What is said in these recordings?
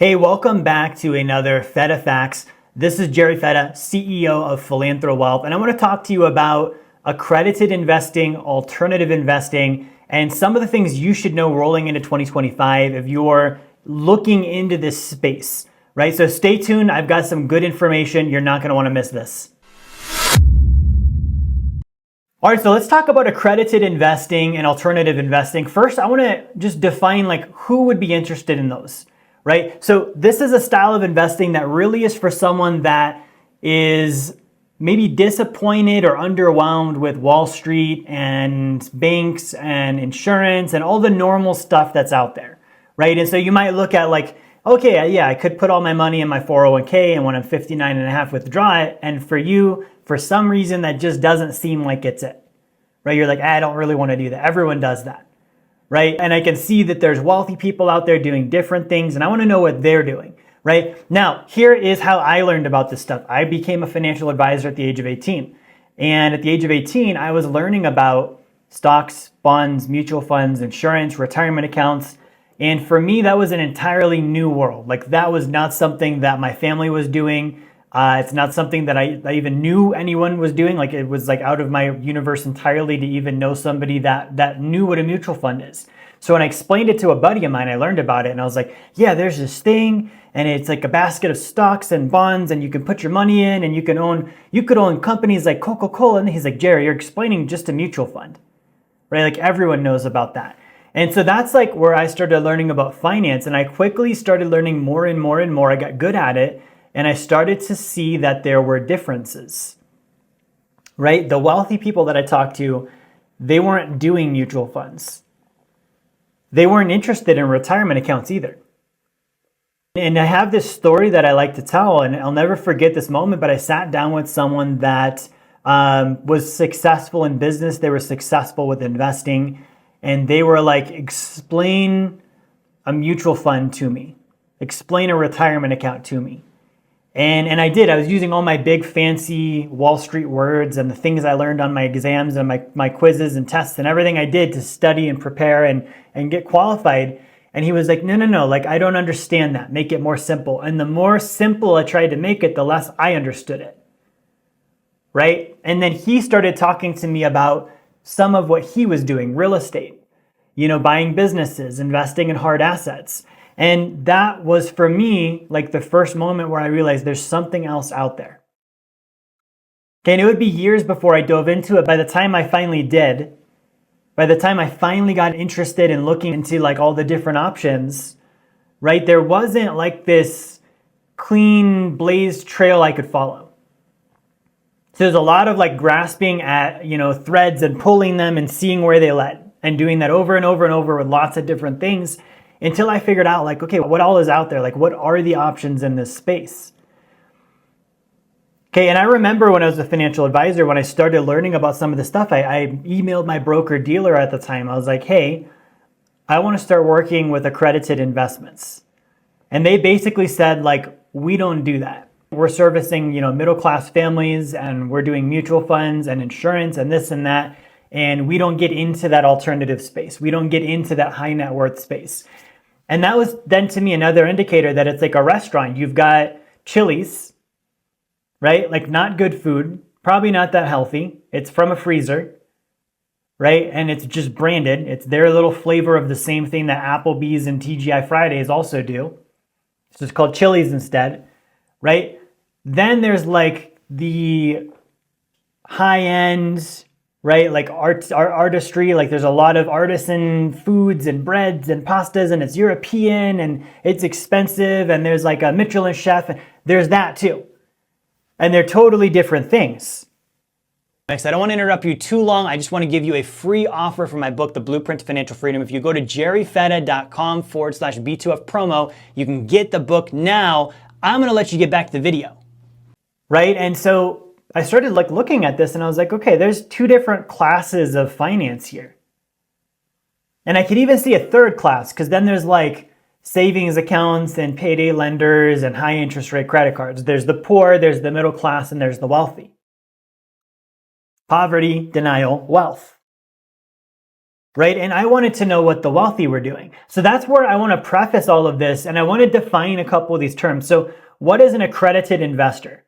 Hey, welcome back to another Fetta Facts. This is Jerry Fetta, CEO of Philanthro Wealth, and I want to talk to you about accredited investing, alternative investing, and some of the things you should know rolling into 2025 if you're looking into this space, right? So stay tuned. I've got some good information. You're not going to want to miss this. All right, so let's talk about accredited investing and alternative investing. First, I want to just define who would be interested in those. Right? So this is a style of investing that really is for someone that is maybe disappointed or underwhelmed with Wall Street and banks and insurance and all the normal stuff that's out there, right? And so you might look at okay, yeah, I could put all my money in my 401k and when I'm 59 and a half withdraw it. And for you, for some reason, that just doesn't seem like it's it, right? You're like, I don't really want to do that. Everyone does that. Right? And I can see that there's wealthy people out there doing different things and I want to know what they're doing, right? Now, here is how I learned about this stuff. I became a financial advisor at the age of 18. And at the age of 18, I was learning about stocks, bonds, mutual funds, insurance, retirement accounts. And for me, that was an entirely new world. That was not something that my family was doing. It's not something that I even knew anyone was doing. It was out of my universe entirely to even know somebody that knew what a mutual fund is. So when I explained it to a buddy of mine, I learned about it and I was like, yeah, there's this thing and it's like a basket of stocks and bonds and you can put your money in and you could own companies like Coca-Cola. And he's like, Jerry, you're explaining just a mutual fund, right? Everyone knows about that. And so that's where I started learning about finance and I quickly started learning more and more and more. I got good at it. And I started to see that there were differences, right? The wealthy people that I talked to, they weren't doing mutual funds. They weren't interested in retirement accounts either. And I have this story that I like to tell, and I'll never forget this moment, but I sat down with someone that was successful in business. They were successful with investing, and they were like, explain a mutual fund to me. Explain a retirement account to me. And I did. I was using all my big fancy Wall Street words and the things I learned on my exams and my quizzes and tests and everything I did to study and prepare and get qualified. And he was like, no, I don't understand that. Make it more simple. And the more simple I tried to make it, the less I understood it. Right? And then he started talking to me about some of what he was doing, real estate, buying businesses, investing in hard assets. And that was for me the first moment where I realized there's something else out there. Okay, and it would be years before I dove into it. By the time I finally did, by the time I finally got interested in looking into all the different options, right, there wasn't this clean blazed trail I could follow. So there's a lot of grasping at, threads and pulling them and seeing where they led and doing that over and over and over with lots of different things. Until I figured out okay, what all is out there? What are the options in this space? Okay, and I remember when I was a financial advisor, when I started learning about some of this stuff, I emailed my broker dealer at the time. I was like, hey, I want to start working with accredited investments. And they basically said we don't do that. We're servicing, middle-class families and we're doing mutual funds and insurance and this and that. And we don't get into that alternative space. We don't get into that high net worth space. And that was then to me another indicator that it's like a restaurant. You've got Chili's, right? Not good food, probably not that healthy. It's from a freezer, right? And it's just branded. It's their little flavor of the same thing that Applebee's and TGI Fridays also do. It's just called Chili's instead, right? Then there's the high-end, right? Artistry, there's a lot of artisan foods and breads and pastas and it's European and it's expensive and there's a Michelin chef. There's that too. And they're totally different things. Next, I don't want to interrupt you too long. I just want to give you a free offer for my book, The Blueprint to Financial Freedom. If you go to jerryfetta.com/B2F promo, you can get the book now. I'm going to let you get back to the video. Right? And so I started looking at this and I was like, okay, there's two different classes of finance here. And I could even see a third class because then there's savings accounts and payday lenders and high interest rate credit cards. There's the poor, there's the middle class, and there's the wealthy. Poverty, denial, wealth. right? And I wanted to know what the wealthy were doing. So that's where I want to preface all of this, and I want to define a couple of these terms. So what is an accredited investor?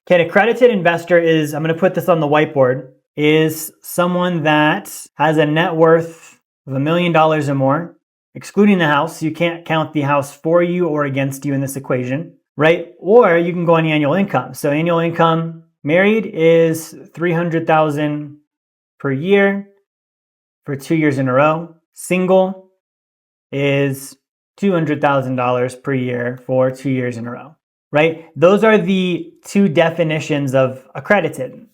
Okay, an accredited investor is, I'm going to put this on the whiteboard, is someone that has a net worth of $1 million or more, excluding the house. You can't count the house for you or against you in this equation, right? Or you can go on annual income. So annual income, married, is $300,000 per year for 2 years in a row. Single is $200,000 per year for 2 years in a row, right? Those are the two definitions of accredited,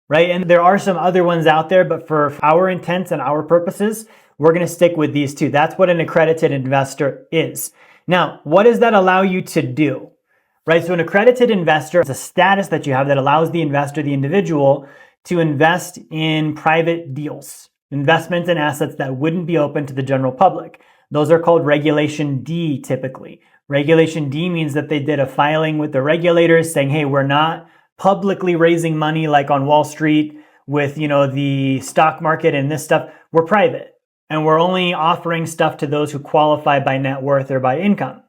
right? And there are some other ones out there, but for our intents and our purposes, we're going to stick with these two. That's what an accredited investor is. Now, what does that allow you to do? Right? So an accredited investor is a status that you have that allows the investor, the individual, to invest in private deals, investments and assets that wouldn't be open to the general public. Those are called Regulation D typically. Regulation D means that they did a filing with the regulators saying, hey, we're not publicly raising money like on Wall Street with, the stock market and this stuff. We're private. And we're only offering stuff to those who qualify by net worth or by income,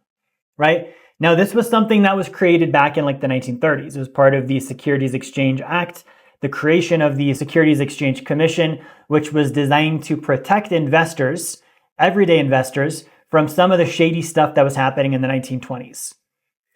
right? Now, this was something that was created back in like the 1930s. It was part of the Securities Exchange Act, the creation of the Securities Exchange Commission, which was designed to protect investors, everyday investors, from some of the shady stuff that was happening in the 1920s,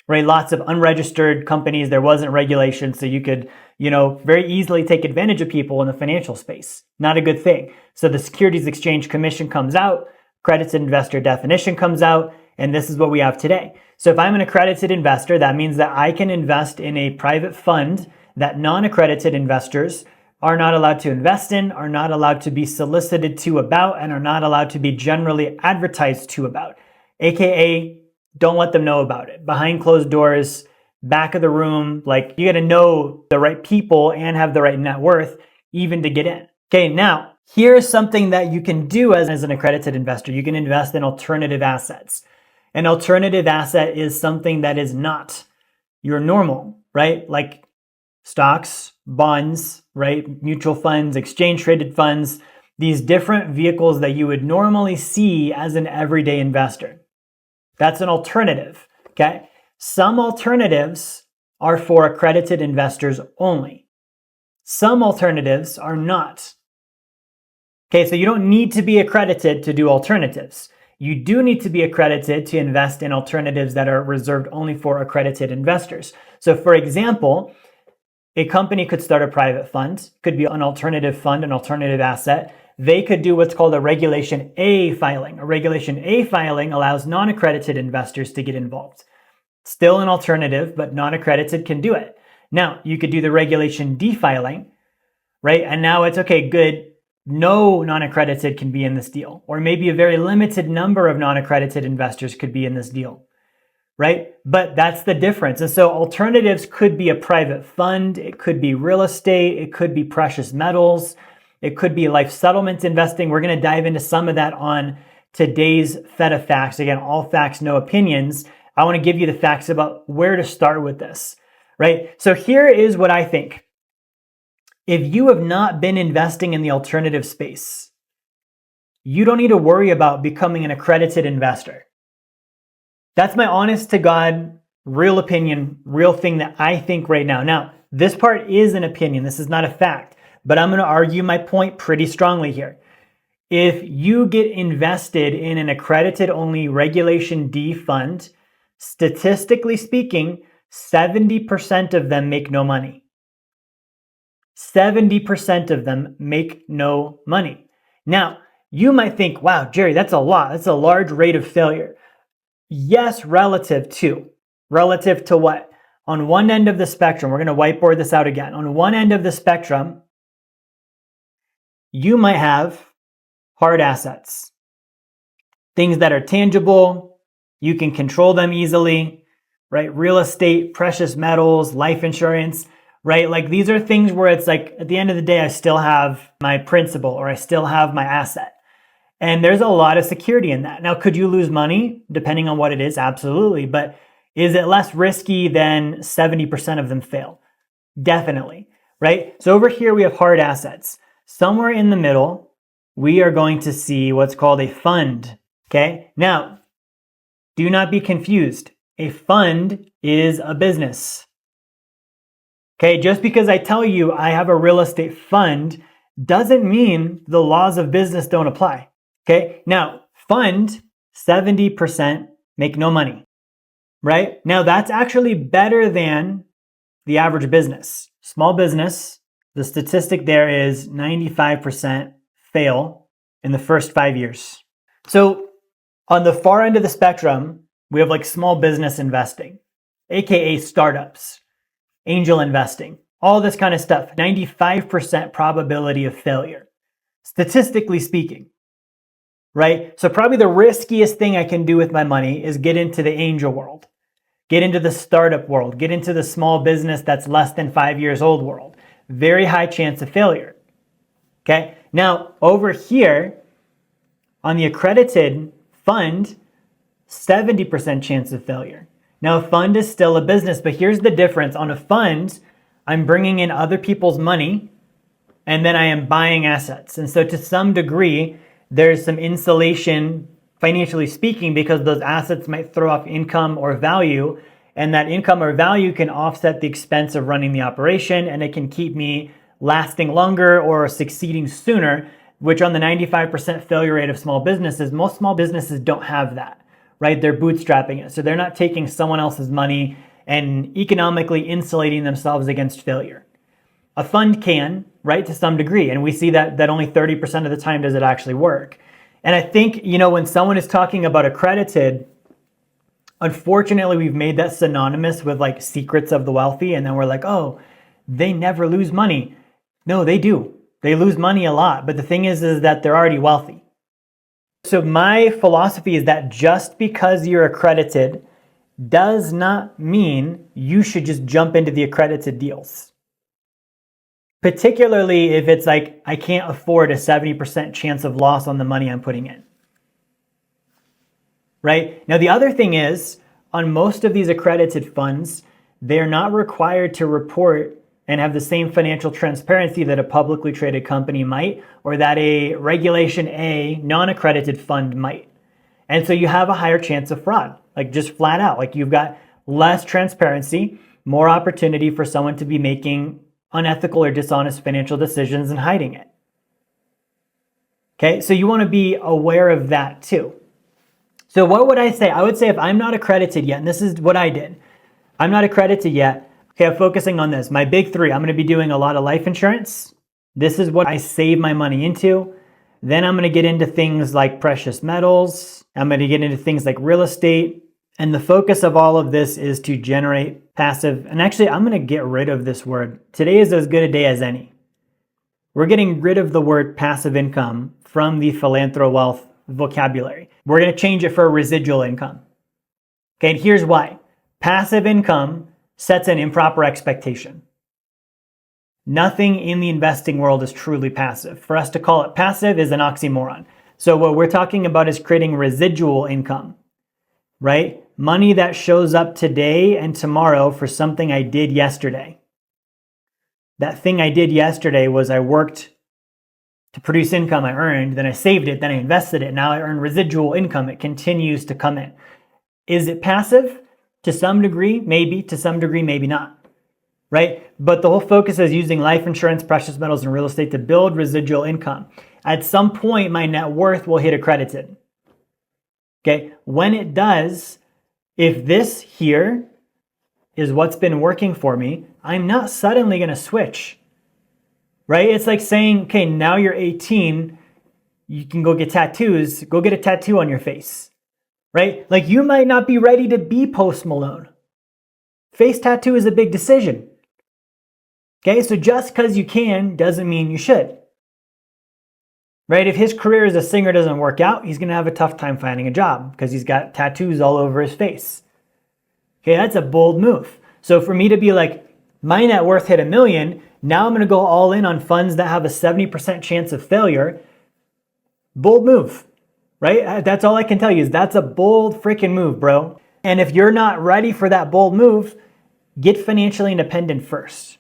right? Lots of unregistered companies. There wasn't regulation, so you could, very easily take advantage of people in the financial space. Not a good thing. So the Securities Exchange Commission comes out, accredited investor definition comes out, and this is what we have today. So if I'm an accredited investor, that means that I can invest in a private fund that non-accredited investors are not allowed to invest in, are not allowed to be solicited to about, and are not allowed to be generally advertised to about. AKA, don't let them know about it. Behind closed doors, back of the room, like you got to know the right people and have the right net worth even to get in. Okay, now here's something that you can do as an accredited investor. You can invest in alternative assets. An alternative asset is something that is not your normal, right? Like stocks, bonds, right? Mutual funds, exchange traded funds, these different vehicles that you would normally see as an everyday investor. That's an alternative, okay? Some alternatives are for accredited investors only. Some alternatives are not. Okay, so you don't need to be accredited to do alternatives. You do need to be accredited to invest in alternatives that are reserved only for accredited investors. So for example, a company could start a private fund, could be an alternative fund, an alternative asset. They could do what's called a Regulation A filing. A Regulation A filing allows non-accredited investors to get involved. Still an alternative, but non-accredited can do it. Now, you could do the Regulation D filing, right? And now it's okay, good. No non-accredited can be in this deal, or maybe a very limited number of non-accredited investors could be in this deal, right? But that's the difference. And so alternatives could be a private fund, it could be real estate, it could be precious metals, it could be life settlement investing. We're going to dive into some of that on today's Fetta Facts. Again, all facts, no opinions. I want to give you the facts about where to start with this, right? So here is what I think. If you have not been investing in the alternative space, you don't need to worry about becoming an accredited investor. That's my honest to God, real opinion, real thing that I think right now. Now, this part is an opinion. This is not a fact, but I'm going to argue my point pretty strongly here. If you get invested in an accredited only Regulation D fund, statistically speaking, 70% of them make no money. 70% of them make no money. Now, you might think, wow, Jerry, that's a lot. That's a large rate of failure. Yes, relative to what? On one end of the spectrum, we're going to whiteboard this out again. On one end of the spectrum, you might have hard assets, things that are tangible, you can control them easily, right? Real estate, precious metals, life insurance, right? Like these are things where it's like at the end of the day, I still have my principal or I still have my asset. And there's a lot of security in that. Now, could you lose money depending on what it is? Absolutely. But is it less risky than 70% of them fail? Definitely, right? So over here, we have hard assets. Somewhere in the middle, we are going to see what's called a fund. Okay, now do not be confused. A fund is a business. Okay, just because I tell you I have a real estate fund doesn't mean the laws of business don't apply. Okay, now fund, 70% make no money, right? Now that's actually better than the average business. Small business, the statistic there is 95% fail in the first 5 years. So on the far end of the spectrum, we have like small business investing, AKA startups, angel investing, all this kind of stuff. 95% probability of failure, statistically speaking, right? So probably the riskiest thing I can do with my money is get into the angel world, get into the startup world, get into the small business that's less than 5 years old world. Very high chance of failure. Okay. Now over here on the accredited fund, 70% chance of failure. Now a fund is still a business, but here's the difference. On a fund, I'm bringing in other people's money and then I am buying assets. And so to some degree, there's some insulation financially speaking because those assets might throw off income or value, and that income or value can offset the expense of running the operation, and it can keep me lasting longer or succeeding sooner, which on the 95% failure rate of small businesses, most small businesses don't have that, right? They're bootstrapping it. So they're not taking someone else's money and economically insulating themselves against failure. A fund can, right, to some degree, and we see that only 30% of the time does it actually work. And I think, when someone is talking about accredited, unfortunately, we've made that synonymous with like secrets of the wealthy. And then we're like, oh, they never lose money. No, they do. They lose money a lot. But the thing is that they're already wealthy. So my philosophy is that just because you're accredited does not mean you should just jump into the accredited deals. Particularly if it's like, I can't afford a 70% chance of loss on the money I'm putting in. Right? Now, the other thing is, on most of these accredited funds, they're not required to report and have the same financial transparency that a publicly traded company might, or that a Regulation A non-accredited fund might. And so you have a higher chance of fraud, like just flat out. Like you've got less transparency, more opportunity for someone to be making unethical or dishonest financial decisions and hiding it. Okay, so you want to be aware of that too. So what would I say? I would say if I'm not accredited yet, and this is what I did, I'm not accredited yet. Okay, I'm focusing on this. My big three, I'm going to be doing a lot of life insurance. This is what I save my money into. Then I'm going to get into things like precious metals. I'm going to get into things like real estate. And the focus of all of this is to generate passive. And actually, I'm going to get rid of this word. Today is as good a day as any. We're getting rid of the word passive income from the philanthro wealth vocabulary. We're going to change it for residual income. Okay, and here's why. Passive income sets an improper expectation. Nothing in the investing world is truly passive. For us to call it passive is an oxymoron. So what we're talking about is creating residual income, right? Money that shows up today and tomorrow for something I did yesterday. That thing I did yesterday was I worked to produce income I earned, then I saved it, then I invested it. Now I earn residual income. It continues to come in. Is it passive? To some degree, maybe. To some degree, maybe not. Right? But the whole focus is using life insurance, precious metals, and real estate to build residual income. At some point, my net worth will hit accredited. Okay? When it does, if this here is what's been working for me, I'm not suddenly going to switch. Right? It's like saying, okay, now you're 18, you can go get tattoos. Go get a tattoo on your face. Right? Like you might not be ready to be Post Malone. Face tattoo is a big decision. Okay, so just because you can doesn't mean you should. Right? If his career as a singer doesn't work out, he's going to have a tough time finding a job because he's got tattoos all over his face. Okay, that's a bold move. So for me to be like, my net worth hit $1 million, now I'm going to go all in on funds that have a 70% chance of failure. Bold move, right? That's all I can tell you is that's a bold freaking move, bro. And if you're not ready for that bold move, get financially independent first.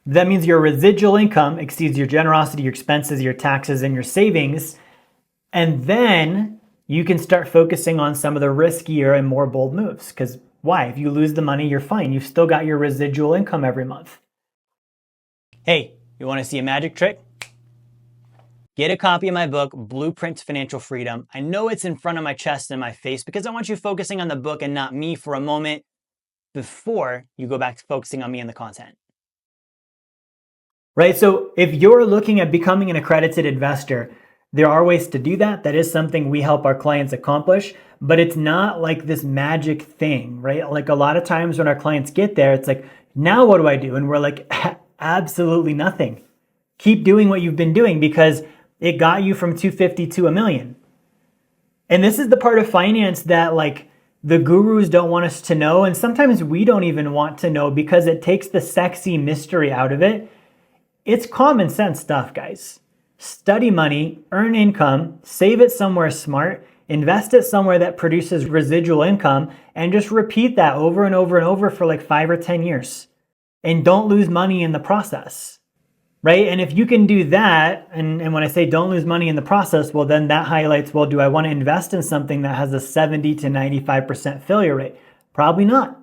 That means your residual income exceeds your generosity, your expenses, your taxes, and your savings. And then you can start focusing on some of the riskier and more bold moves. Because why? If you lose the money, you're fine. You've still got your residual income every month. Hey, you want to see a magic trick? Get a copy of my book, Blueprint to Financial Freedom. I know it's in front of my chest and my face because I want you focusing on the book and not me for a moment before you go back to focusing on me and the content. Right? So if you're looking at becoming an accredited investor, there are ways to do that. That is something we help our clients accomplish, but it's not like this magic thing, right? Like a lot of times when our clients get there, it's like, now what do I do? And we're like, absolutely nothing. Keep doing what you've been doing because it got you from 250 to $1 million. And this is the part of finance that like the gurus don't want us to know. And sometimes we don't even want to know because it takes the sexy mystery out of it. It's common sense stuff, guys. Study money, earn income, save it somewhere smart, invest it somewhere that produces residual income, and just repeat that over and over and over for like 5 or 10 years. And don't lose money in the process, right? And if you can do that, and when I say don't lose money in the process, well, then that highlights, well, do I want to invest in something that has a 70 to 95% failure rate? Probably not.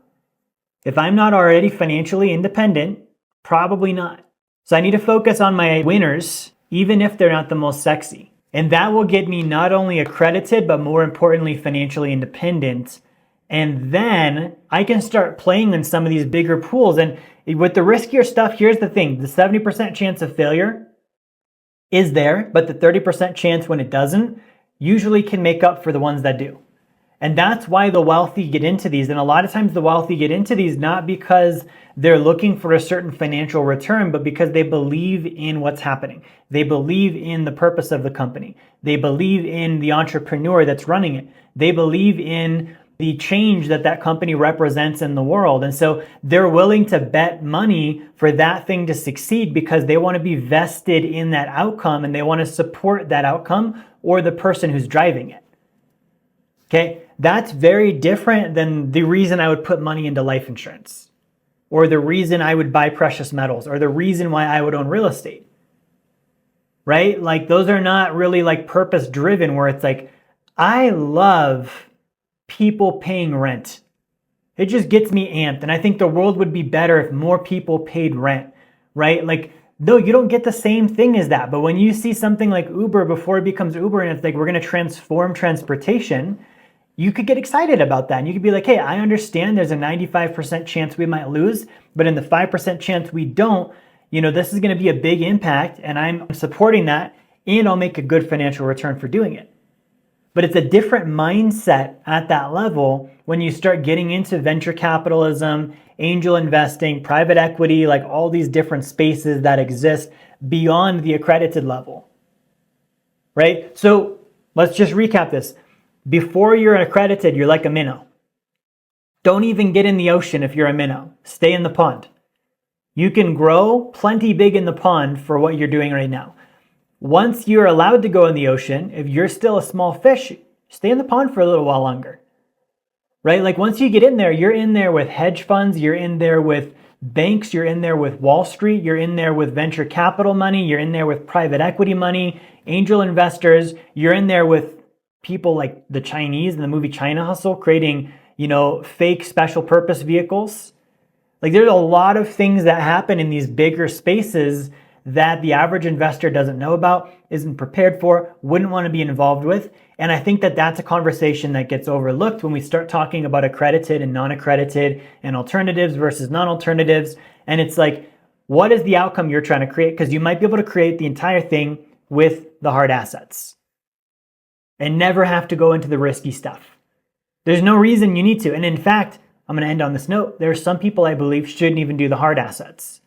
If I'm not already financially independent, probably not. So I need to focus on my winners, even if they're not the most sexy. And that will get me not only accredited, but more importantly, financially independent. And then I can start playing in some of these bigger pools. And with the riskier stuff, here's the thing. The 70% chance of failure is there, but the 30% chance when it doesn't usually can make up for the ones that do. And that's why the wealthy get into these. And a lot of times the wealthy get into these not because they're looking for a certain financial return, but because they believe in what's happening. They believe in the purpose of the company. They believe in the entrepreneur that's running it. They believe in the change that that company represents in the world. And so they're willing to bet money for that thing to succeed because they want to be vested in that outcome and they want to support that outcome or the person who's driving it. Okay, that's very different than the reason I would put money into life insurance or the reason I would buy precious metals or the reason why I would own real estate, right? Like those are not really like purpose driven where it's like, I love people paying rent. It just gets me amped. And I think the world would be better if more people paid rent, right? Like, no, you don't get the same thing as that. But when you see something like Uber before it becomes Uber and it's like, we're going to transform transportation, you could get excited about that. And you could be like, hey, I understand there's a 95% chance we might lose, but in the 5% chance we don't, this is going to be a big impact and I'm supporting that and I'll make a good financial return for doing it. But it's a different mindset at that level when you start getting into venture capitalism, angel investing, private equity, like all these different spaces that exist beyond the accredited level, right? So let's just recap this. Before you're accredited, you're like a minnow. Don't even get in the ocean if you're a minnow. Stay in the pond. You can grow plenty big in the pond for what you're doing right now. Once you're allowed to go in the ocean, if you're still a small fish, stay in the pond for a little while longer, right? Like once you get in there, you're in there with hedge funds, you're in there with banks, you're in there with Wall Street, you're in there with venture capital money, you're in there with private equity money, angel investors, you're in there with people like the Chinese in the movie China Hustle creating, fake special purpose vehicles. Like there's a lot of things that happen in these bigger spaces that the average investor doesn't know about, isn't prepared for, wouldn't want to be involved with. And I think that that's a conversation that gets overlooked when we start talking about accredited and non-accredited and alternatives versus non-alternatives. And it's like, what is the outcome you're trying to create? Because you might be able to create the entire thing with the hard assets and never have to go into the risky stuff. There's no reason you need to. And in fact, I'm going to end on this note. There are some people I believe shouldn't even do the hard assets.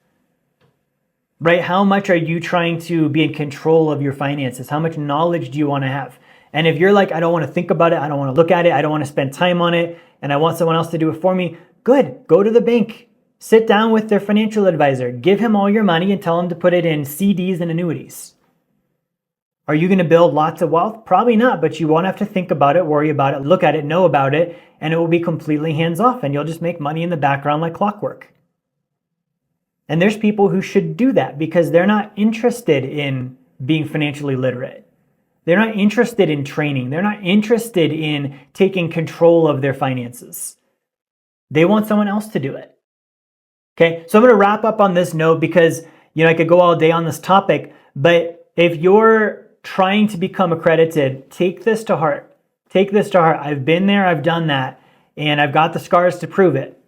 Right? How much are you trying to be in control of your finances? How much knowledge do you want to have? And if you're like, I don't want to think about it, I don't want to look at it, I don't want to spend time on it, and I want someone else to do it for me, good. Go to the bank. Sit down with their financial advisor. Give him all your money and tell him to put it in CDs and annuities. Are you going to build lots of wealth? Probably not, but you won't have to think about it, worry about it, look at it, know about it, and it will be completely hands-off, and you'll just make money in the background like clockwork. And there's people who should do that because they're not interested in being financially literate. They're not interested in training. They're not interested in taking control of their finances. They want someone else to do it. Okay, so I'm going to wrap up on this note because, I could go all day on this topic, but if you're trying to become accredited, take this to heart. Take this to heart. I've been there, I've done that, and I've got the scars to prove it,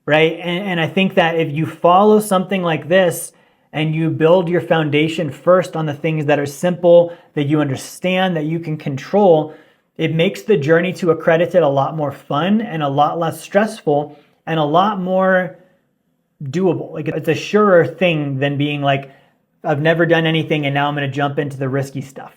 right? And I think that if you follow something like this and you build your foundation first on the things that are simple, that you understand, that you can control, it makes the journey to accredited a lot more fun and a lot less stressful and a lot more doable. Like, it's a surer thing than being like, I've never done anything and now I'm going to jump into the risky stuff.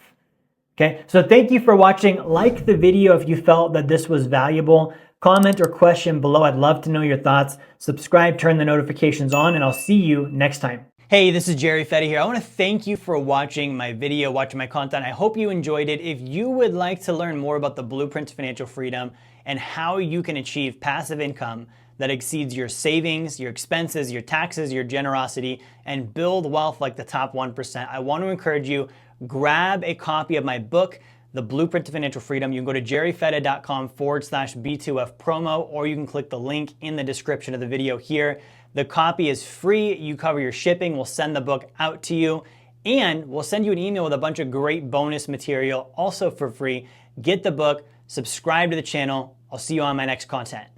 Okay, so thank you for watching. Like the video if you felt that this was valuable. Comment or question below. I'd love to know your thoughts. Subscribe, turn the notifications on, and I'll see you next time. Hey, this is Jerry Fetta here. I want to thank you for watching my video, watching my content. I hope you enjoyed it. If you would like to learn more about the blueprint to financial freedom and how you can achieve passive income that exceeds your savings, your expenses, your taxes, your generosity, and build wealth like the top 1%, I want to encourage you, grab a copy of my book, The Blueprint to Financial Freedom. You can go to jerryfetta.com/B2F promo, or you can click the link in the description of the video here. The copy is free. You cover your shipping. We'll send the book out to you, and we'll send you an email with a bunch of great bonus material also for free. Get the book, subscribe to the channel. I'll see you on my next content.